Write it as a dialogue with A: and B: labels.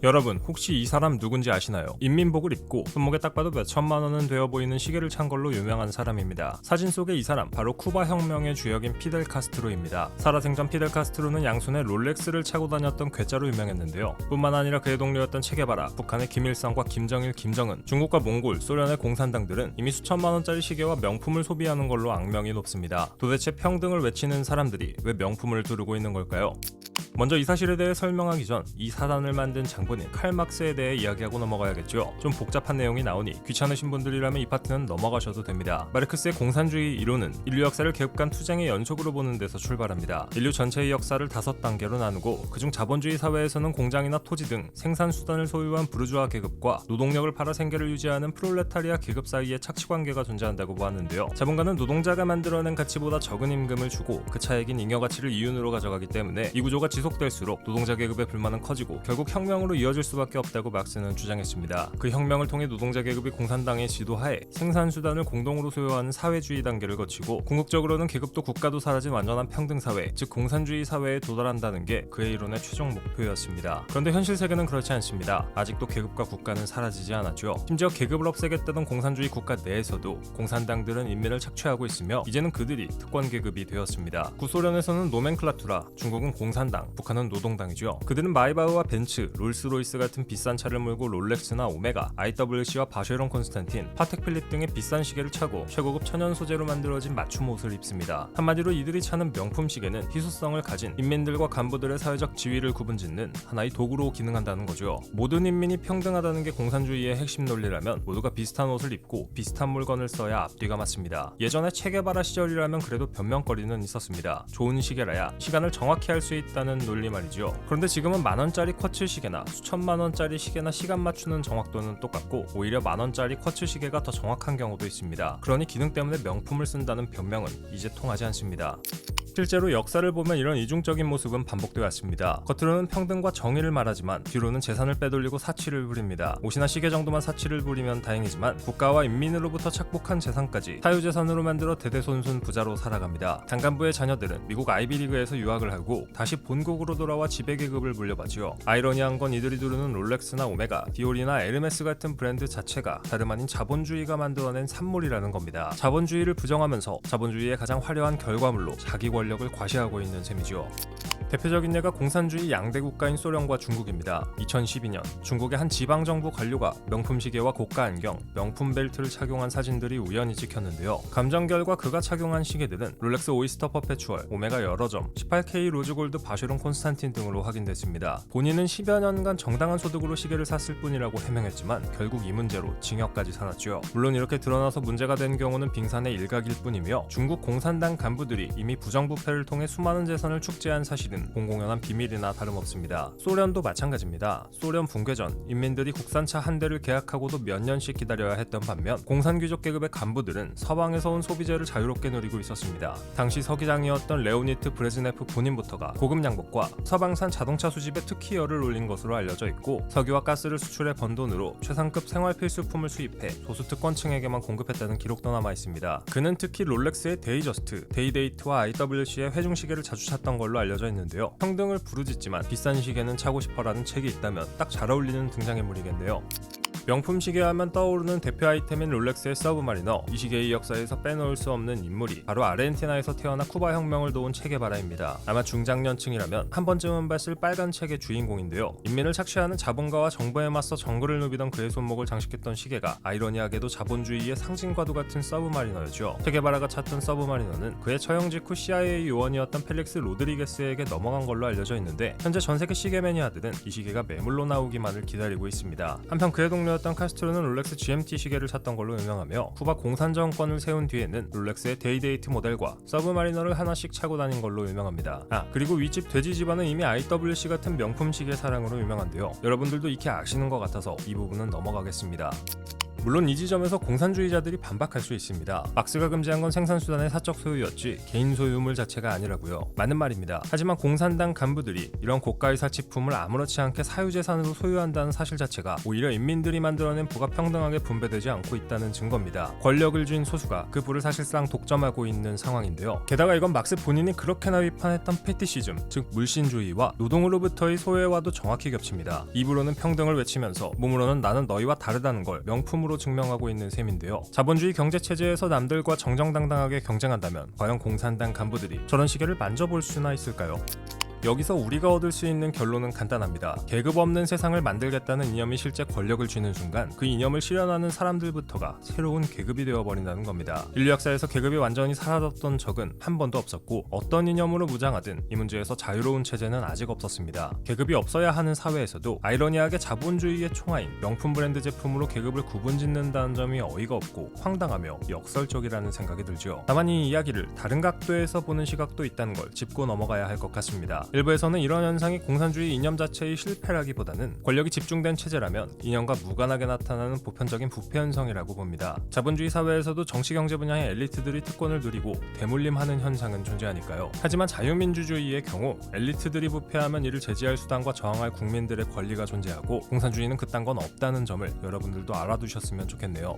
A: 여러분 혹시 이 사람 누군지 아시나요? 인민복을 입고 손목에 딱 봐도 몇 천만 원은 되어 보이는 시계를 찬 걸로 유명한 사람입니다. 사진 속의 이 사람 바로 쿠바 혁명의 주역인 피델 카스트로입니다. 살아생전 피델 카스트로는 양손에 롤렉스를 차고 다녔던 괴짜로 유명했는데요. 뿐만 아니라 그의 동료였던 체게바라, 북한의 김일성과 김정일, 김정은, 중국과 몽골, 소련의 공산당들은 이미 수천만 원짜리 시계와 명품을 소비하는 걸로 악명이 높습니다. 도대체 평등을 외치는 사람들이 왜 명품을 두르고 있는 걸까요? 먼저 이 사실에 대해 설명하기 전 이 사단을 만든 장본인 칼 막스에 대해 이야기하고 넘어가야겠죠. 좀 복잡한 내용이 나오니 귀찮으신 분들이라면 이 파트는 넘어가셔도 됩니다. 마르크스의 공산주의 이론은 인류 역사를 계급 간 투쟁의 연속으로 보는 데서 출발합니다. 인류 전체의 역사를 5단계로 나누고 그중 자본주의 사회에서는 공장이나 토지 등 생산 수단을 소유한 부르주아 계급과 노동력을 팔아 생계를 유지하는 프롤레타리아 계급 사이에 착취관계가 존재한다고 보았는데요. 자본가는 노동자가 만들어낸 가치보다 적은 임금을 주고 그 차액인 잉여 가치를 이윤으로 가져가기 때문에 이 구조가 지속될수록 노동자 계급의 불만은 커지고 결국 혁명으로 이어질 수밖에 없다고 막스는 주장했습니다. 그 혁명을 통해 노동자 계급이 공산당의 지도하에 생산 수단을 공동으로 소유하는 사회주의 단계를 거치고 궁극적으로는 계급도 국가도 사라진 완전한 평등 사회, 즉 공산주의 사회에 도달한다는 게 그의 이론의 최종 목표였습니다. 그런데 현실 세계는 그렇지 않습니다. 아직도 계급과 국가는 사라지지 않았죠. 심지어 계급을 없애겠다던 공산주의 국가 내에서도 공산당들은 인민을 착취하고 있으며 이제는 그들이 특권 계급이 되었습니다. 구소련에서는 노멘클라투라, 중국은 공산당, 북한은 노동당이죠. 그들은 마이바흐와 벤츠, 롤스로이스 같은 비싼 차를 몰고 롤렉스나 오메가, IWC와 바쉐론 콘스탄틴, 파텍 필립 등의 비싼 시계를 차고 최고급 천연 소재로 만들어진 맞춤 옷을 입습니다. 한마디로 이들이 차는 명품 시계는 희소성을 가진 인민들과 간부들의 사회적 지위를 구분짓는 하나의 도구로 기능한다는 거죠. 모든 인민이 평등하다는 게 공산주의의 핵심 논리라면 모두가 비슷한 옷을 입고 비슷한 물건을 써야 앞뒤가 맞습니다. 예전에 체게바라 시절이라면 그래도 변명거리는 있었습니다. 좋은 시계라야 시간을 정확히 할 수 있다는 논리 말이죠. 그런데 지금은 만원짜리 쿼츠 시계나 수천만원짜리 시계나 시간 맞추는 정확도는 똑같고 오히려 만원짜리 쿼츠 시계가 더 정확한 경우도 있습니다. 그러니 기능 때문에 명품을 쓴다는 변명은 이제 통하지 않습니다. 실제로 역사를 보면 이런 이중적인 모습은 반복되어 왔습니다. 겉으로는 평등과 정의를 말하지만 뒤로는 재산을 빼돌리고 사치를 부립니다. 옷이나 시계 정도만 사치를 부리면 다행이지만 국가와 인민으로부터 착복한 재산까지 사유재산으로 만들어 대대손손 부자로 살아갑니다. 장간부의 자녀들은 미국 아이비리그에서 유학을 하고 다시 본국으로 돌아와 지배계급을 물려받지요. 아이러니한 건 이들이 두르는 롤렉스나 오메가, 디올이나 에르메스 같은 브랜드 자체가 다름 아닌 자본주의가 만들어낸 산물이라는 겁니다. 자본주의를 부정하면서 자본주의의 가장 화려한 결과물로 자기 권력을 과시하고 있는 셈이죠. 대표적인 예가 공산주의 양대 국가인 소련과 중국입니다. 2012년 중국의 한 지방정부 관료가 명품 시계와 고가 안경, 명품 벨트를 착용한 사진들이 우연히 찍혔는데요. 감정 결과 그가 착용한 시계들은 롤렉스 오이스터 퍼페추얼, 오메가 여러 점, 18K 로즈골드 바쉐론 콘스탄틴 등으로 확인됐습니다. 본인은 10여 년간 정당한 소득으로 시계를 샀을 뿐이라고 해명했지만 결국 이 문제로 징역까지 살았죠. 물론 이렇게 드러나서 문제가 된 경우는 빙산의 일각일 뿐이며 중국 공산당 간부들이 이미 부정부패를 통해 수많은 재산을 축제한 사실은 공공연한 비밀이나 다름없습니다. 소련도 마찬가지입니다. 소련 붕괴 전 인민들이 국산차 한 대를 계약하고도 몇 년씩 기다려야 했던 반면 공산귀족 계급의 간부들은 서방에서 온 소비재를 자유롭게 누리고 있었습니다. 당시 서기장이었던 레오니트 브레즈네프 본인부터가 고급 양복과 서방산 자동차 수집에 특히 열을 올린 것으로 알려져 있고 석유와 가스를 수출해 번 돈으로 최상급 생활 필수품을 수입해 소수특권층에게만 공급했다는 기록도 남아 있습니다. 그는 특히 롤렉스의 데이저스트, 데이데이트와 IWC의 회중시계를 자주 샀던 걸로 알려져 있는데요. 평등을 부르짖지만 비싼 시계는 차고 싶어라는 책이 있다면 딱 잘 어울리는 등장인물이겠네요. 명품 시계 하면 떠오르는 대표 아이템인 롤렉스의 서브마리너. 이 시계의 역사에서 빼놓을 수 없는 인물이 바로 아르헨티나에서 태어나 쿠바 혁명을 도운 체게바라입니다. 아마 중장년층이라면 한 번쯤은 봤을 빨간 책의 주인공인데요. 인민을 착취하는 자본가와 정부에 맞서 정글을 누비던 그의 손목을 장식했던 시계가 아이러니하게도 자본주의의 상징과도 같은 서브마리너였죠. 체게바라가 찾던 서브마리너는 그의 처형 직후 CIA 요원이었던 펠릭스 로드리게스에게 넘어간 걸로 알려져 있는데 현재 전세계 시계 매니아들은 이 시계가 매물로 나오기만을 기다리고 있습니다. 한편 그의 동료 던 카스트로는 롤렉스 GMT 시계를 샀던 걸로 유명하며 쿠바 공산 정권을 세운 뒤에는 롤렉스의 데이데이트 모델과 서브마리너를 하나씩 차고 다닌 걸로 유명합니다. 그리고 윗집 돼지 집안은 이미 IWC 같은 명품 시계 사랑으로 유명한데요. 여러분들도 익히 아시는 것 같아서 이 부분은 넘어가겠습니다. 물론 이 지점에서 공산주의자들이 반박할 수 있습니다. 막스가 금지한 건 생산수단의 사적 소유였지 개인 소유물 자체가 아니라고요. 맞는 말입니다. 하지만 공산당 간부들이 이런 고가의 사치품을 아무렇지 않게 사유재산으로 소유한다는 사실 자체가 오히려 인민들이 만들어낸 부가 평등하게 분배되지 않고 있다는 증거입니다. 권력을 쥔 소수가 그 부를 사실상 독점하고 있는 상황인데요. 게다가 이건 막스 본인이 그렇게나 비판했던 페티시즘, 즉 물신주의와 노동으로부터의 소외와도 정확히 겹칩니다. 입으로는 평등을 외치면서 몸으로는 나는 너희와 다르다는 걸 명품으로 증명하고 있는 셈인데요. 자본주의 경제체제에서 남들과 정정당당하게 경쟁한다면 과연 공산당 간부들이 저런 시계를 만져볼 수나 있을까요? 여기서 우리가 얻을 수 있는 결론은 간단합니다. 계급 없는 세상을 만들겠다는 이념이 실제 권력을 쥐는 순간 그 이념을 실현하는 사람들부터가 새로운 계급이 되어버린다는 겁니다. 인류 역사에서 계급이 완전히 사라졌던 적은 한 번도 없었고 어떤 이념으로 무장하든 이 문제에서 자유로운 체제는 아직 없었습니다. 계급이 없어야 하는 사회에서도 아이러니하게 자본주의의 총아인 명품 브랜드 제품으로 계급을 구분짓는다는 점이 어이가 없고 황당하며 역설적이라는 생각이 들죠. 다만 이 이야기를 다른 각도에서 보는 시각도 있다는 걸 짚고 넘어가야 할 것 같습니다. 일부에서는 이런 현상이 공산주의 이념 자체의 실패라기보다는 권력이 집중된 체제라면 이념과 무관하게 나타나는 보편적인 부패 현상이라고 봅니다. 자본주의 사회에서도 정치경제 분야의 엘리트들이 특권을 누리고 대물림하는 현상은 존재하니까요. 하지만 자유민주주의의 경우 엘리트들이 부패하면 이를 제지할 수단과 저항할 국민들의 권리가 존재하고 공산주의는 그딴 건 없다는 점을 여러분들도 알아두셨으면 좋겠네요.